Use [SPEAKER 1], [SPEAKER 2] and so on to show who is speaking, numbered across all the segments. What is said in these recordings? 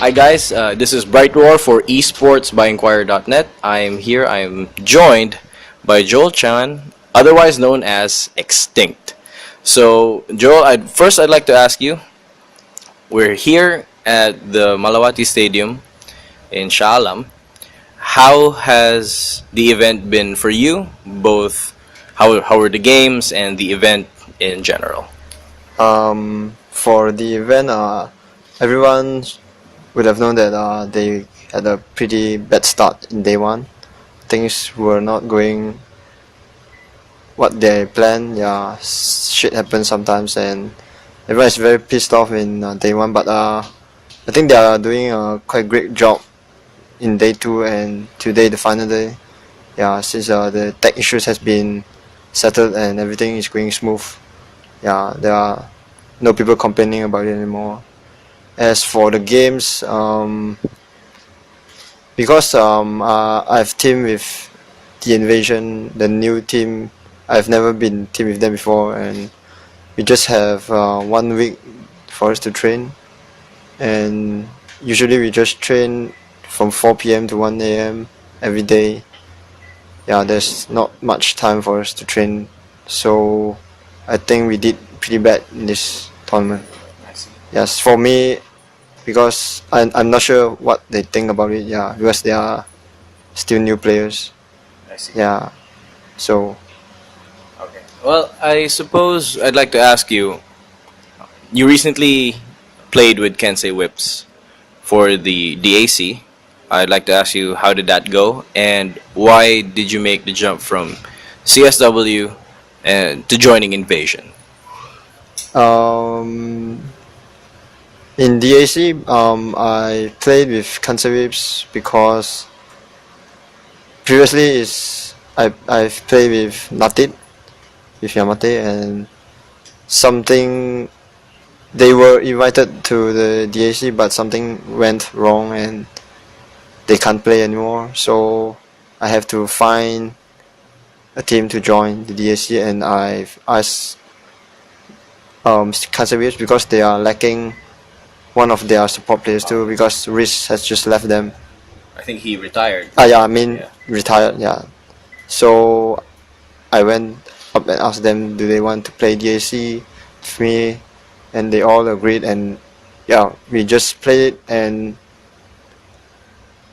[SPEAKER 1] Hi guys, this is Bright Roar for Esports by INQUIRER.net. I'm here. I'm joined by Joel Chan, otherwise known as XtiNcT. So Joel, I'd like to ask you. We're here at the Malawati Stadium in Shah Alam. How has the event been for you? Both, how were the games and the event in general?
[SPEAKER 2] For the event, everyone would have known that they had a pretty bad start in day one. Things were not going what they planned. Yeah, shit happens sometimes, and everyone is very pissed off in day one. But I think they are doing a quite great job in day two and today, the final day. Yeah, since the tech issues has been settled and everything is going smooth. Yeah, there are no people complaining about it anymore. As for the games, because I've teamed with the Invasion, the new team. I've never been teamed with them before, and we just have 1 week for us to train. And usually we just train from 4 p.m. to 1 a.m. every day. Yeah, there's not much time for us to train, so I think we did pretty bad in this tournament. Yes, for me, because I'm not sure what they think about it. Yeah, because they are still new players.
[SPEAKER 1] I see.
[SPEAKER 2] Yeah, so
[SPEAKER 1] Okay. Well, I suppose I'd like to ask you. You recently played with Kensei Whips for the DAC. I'd like to ask you, how did that go, and why did you make the jump from CSW and to joining Invasion?
[SPEAKER 2] um, in DAC, I played with Kansewips because previously I've played with Natit, with Yamate, and something they were invited to the DAC, but something went wrong and they can't play anymore. So I have to find a team to join the DAC, and I've asked Kansewips because they are lacking one of their support players too, because Riz has just left them.
[SPEAKER 1] I think he retired.
[SPEAKER 2] Yeah, I mean
[SPEAKER 1] Yeah.
[SPEAKER 2] retired. Yeah. So I went up and asked them, do they want to play DAC with me, and they all agreed. And yeah, we just played and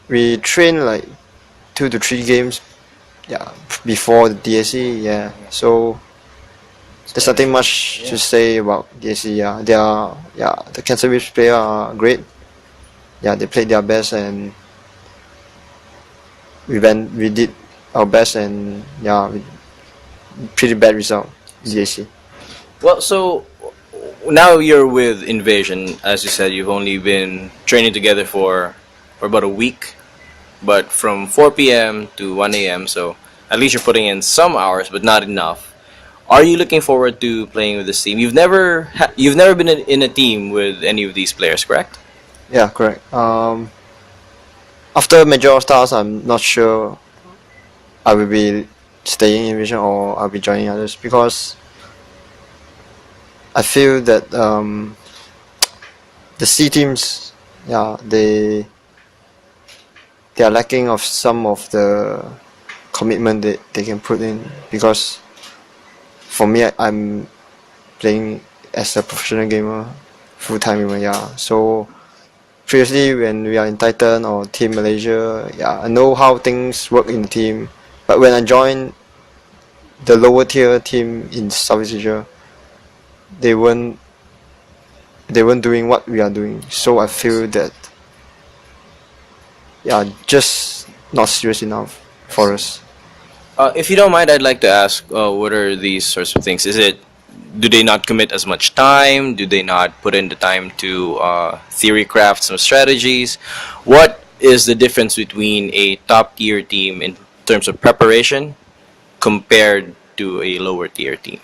[SPEAKER 2] we trained like 2 to 3 games. Yeah, before the DAC. Yeah, so there's nothing much to say about DAC. Yeah, the Cancer Whips player are great. Yeah, they played their best, and we did our best, and yeah, pretty bad result DAC.
[SPEAKER 1] Well, so now you're with Invasion. As you said, you've only been training together for about a week, but from 4 p.m. to 1 a.m. So at least you're putting in some hours, but not enough. Are you looking forward to playing with this team? You've never been in a team with any of these players, correct?
[SPEAKER 2] Yeah, correct. After Major All Stars, I'm not sure I will be staying in Vision or I'll be joining others, because I feel that the C teams, yeah, they are lacking of some of the commitment that they can put in, because for me, I'm playing as a professional gamer, full-time gamer, yeah. So previously when we are in Titan or Team Malaysia, yeah, I know how things work in the team. But when I joined the lower tier team in Southeast Asia, they weren't doing what we are doing. So I feel that, yeah, just not serious enough for us.
[SPEAKER 1] If you don't mind, I'd like to ask, what are these sorts of things? Do they not commit as much time? Do they not put in the time to theory craft some strategies? What is the difference between a top tier team in terms of preparation compared to a lower tier team?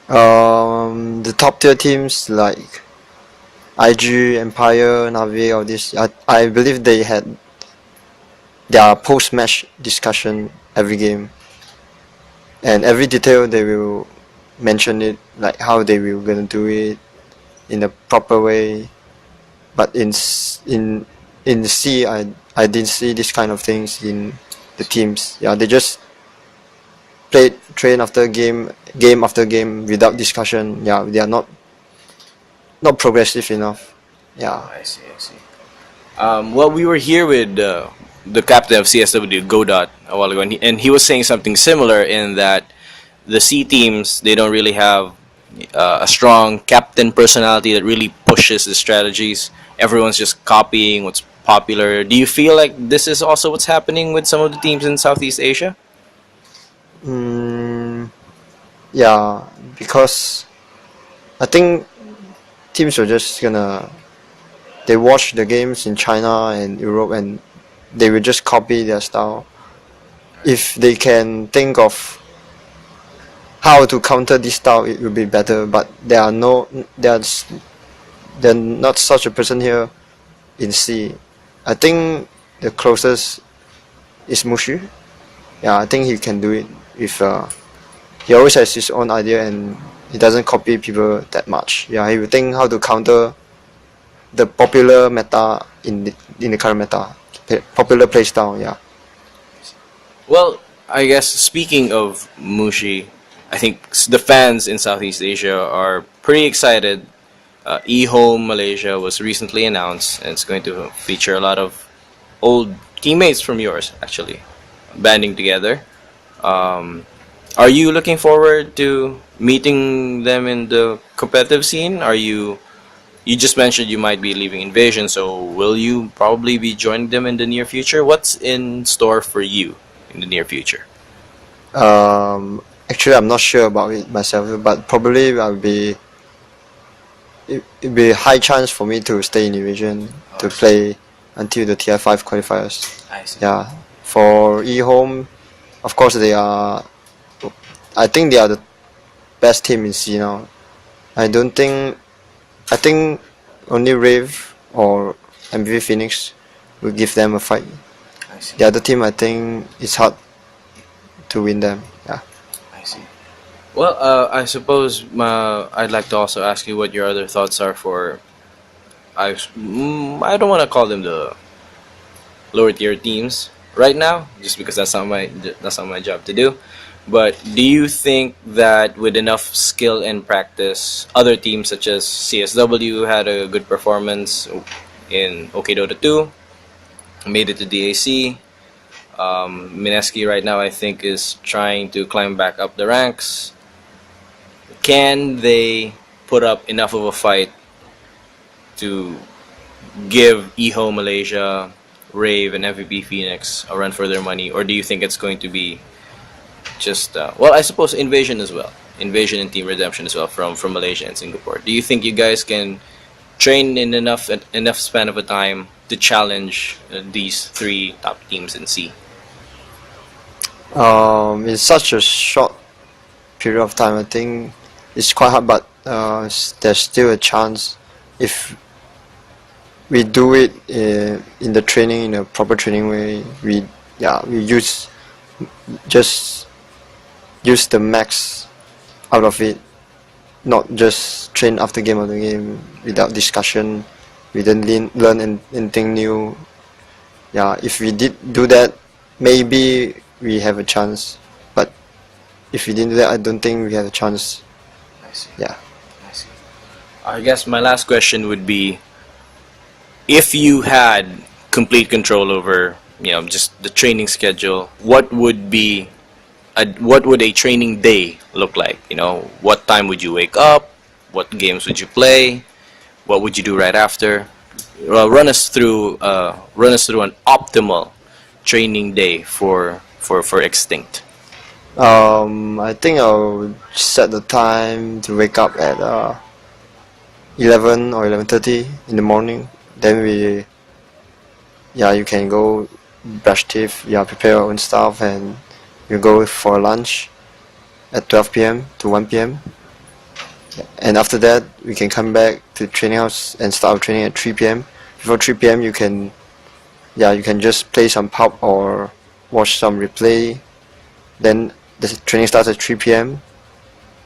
[SPEAKER 2] The top tier teams like IG, Empire, Navi, all this, I believe they had their post-match discussion every game, and every detail they will mention it, like how they will gonna do it in a proper way. But in C, I didn't see this kind of things in the teams. Yeah, they just played train after game after game without discussion. Yeah, they are not progressive enough. Yeah.
[SPEAKER 1] I see. I see. Well, we were here with the captain of CSW, Godot, a while ago, and he was saying something similar in that the C teams they don't really have a strong captain personality that really pushes the strategies. Everyone's just copying what's popular. Do you feel like this is also what's happening with some of the teams in Southeast Asia?
[SPEAKER 2] Mm, yeah, because I think teams are just gonna they watch the games in China and Europe and they will just copy their style. If they can think of how to counter this style, it will be better. But there's not such a person here in C. I think the closest is Mushi. Yeah, I think he can do it. If he always has his own idea and he doesn't copy people that much. Yeah, he will think how to counter the popular meta in the current meta, popular playstyle. Yeah.
[SPEAKER 1] Well, I guess speaking of Mushi, I think the fans in Southeast Asia are pretty excited. eHome Malaysia was recently announced, and it's going to feature a lot of old teammates from yours, actually, banding together. Um, are you looking forward to meeting them in the competitive scene? Are you? You just mentioned you might be leaving Invasion, so will you probably be joining them in the near future? What's in store for you in the near future?
[SPEAKER 2] Actually, I'm not sure about it myself, but probably it'd be a high chance for me to stay in division to play until the TI5 qualifiers.
[SPEAKER 1] I see.
[SPEAKER 2] Yeah, for eHome, of course I think they are the best team in C now. I think only Rave or MVP Phoenix will give them a fight.
[SPEAKER 1] I see.
[SPEAKER 2] The other team, I think it's hard to win them. Yeah.
[SPEAKER 1] I see. Well, I suppose I'd like to also ask you what your other thoughts are for. I don't want to call them the lower tier teams right now, just because that's not my job to do. But do you think that with enough skill and practice, other teams such as CSW had a good performance in OK Dota 2, made it to DAC? Mineski right now I think is trying to climb back up the ranks. Can they put up enough of a fight to give eHo Malaysia, Rave, and MVP Phoenix a run for their money, or do you think it's going to be just well, I suppose Invasion as well, Invasion and Team Redemption as well from Malaysia and Singapore? Do you think you guys can train in enough span of a time to challenge these three top teams in C?
[SPEAKER 2] In such a short period of time, I think it's quite hard, but there's still a chance if we do it in the training, in a proper training way. We just use the max out of it, not just train after game after game without discussion. We didn't learn anything new. Yeah, if we did do that, maybe we have a chance. But if we didn't do that, I don't think we have a chance.
[SPEAKER 1] I see.
[SPEAKER 2] Yeah.
[SPEAKER 1] I see. I guess my last question would be, if you had complete control over, just the training schedule, what would a training day look like? What time would you wake up? What games would you play? What would you do right after? Run us through an optimal training day for XtiNcT.
[SPEAKER 2] I think I'll set the time to wake up at 11 or 11:30 in the morning. Then you can go brush teeth, prepare your own stuff, and you go for lunch at 12 p.m. to 1 p.m. And after that, we can come back to training house and start our training at 3 p.m. Before 3 p.m., you can just play some pub or watch some replay. Then the training starts at 3 p.m.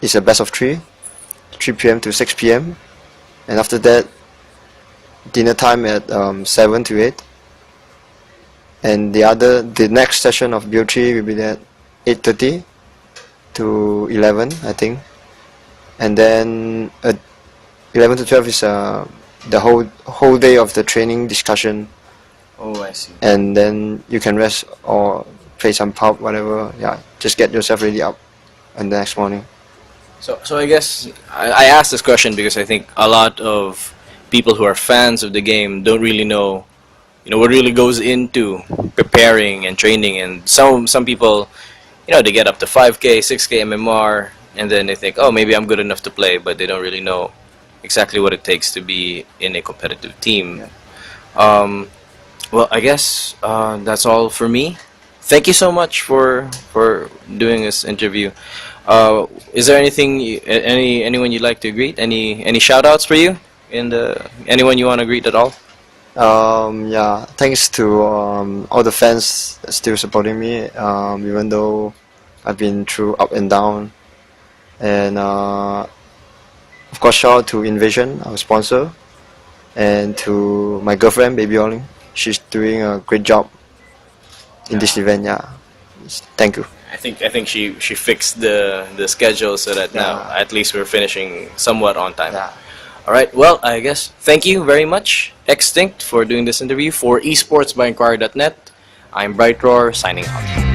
[SPEAKER 2] It's a best of 3 p.m. to 6 p.m. And after that, dinner time at 7 to 8, and the next session of BO3 will be at 8:30 to 11, I think, and then 11 to 12 is the whole day of the training discussion,
[SPEAKER 1] Oh, I see.
[SPEAKER 2] and then you can rest or play some pub, whatever. Yeah, just get yourself ready up, and the next morning.
[SPEAKER 1] So I guess I asked this question because I think a lot of people who are fans of the game don't really know, what really goes into preparing and training. And some people, they get up to 5K, 6K MMR, and then they think, oh, maybe I'm good enough to play, but they don't really know exactly what it takes to be in a competitive team. Um, well, I guess that's all for me. Thank you so much for doing this interview. Is there anyone you'd like to greet? Any shout outs for you? Anyone you want to greet at all?
[SPEAKER 2] Yeah, thanks to all the fans still supporting me, even though I've been through up and down. And of course, shout out to Invasion, our sponsor, and to my girlfriend, Baby Olling. She's doing a great job in this event. Yeah, thank you.
[SPEAKER 1] I think she fixed the schedule so that now
[SPEAKER 2] Yeah.
[SPEAKER 1] at least we're finishing somewhat on time.
[SPEAKER 2] Yeah.
[SPEAKER 1] All right. Well, I guess thank you very much, XtiNcT, for doing this interview for esports by INQUIRER.net. I'm Bright Roar signing out.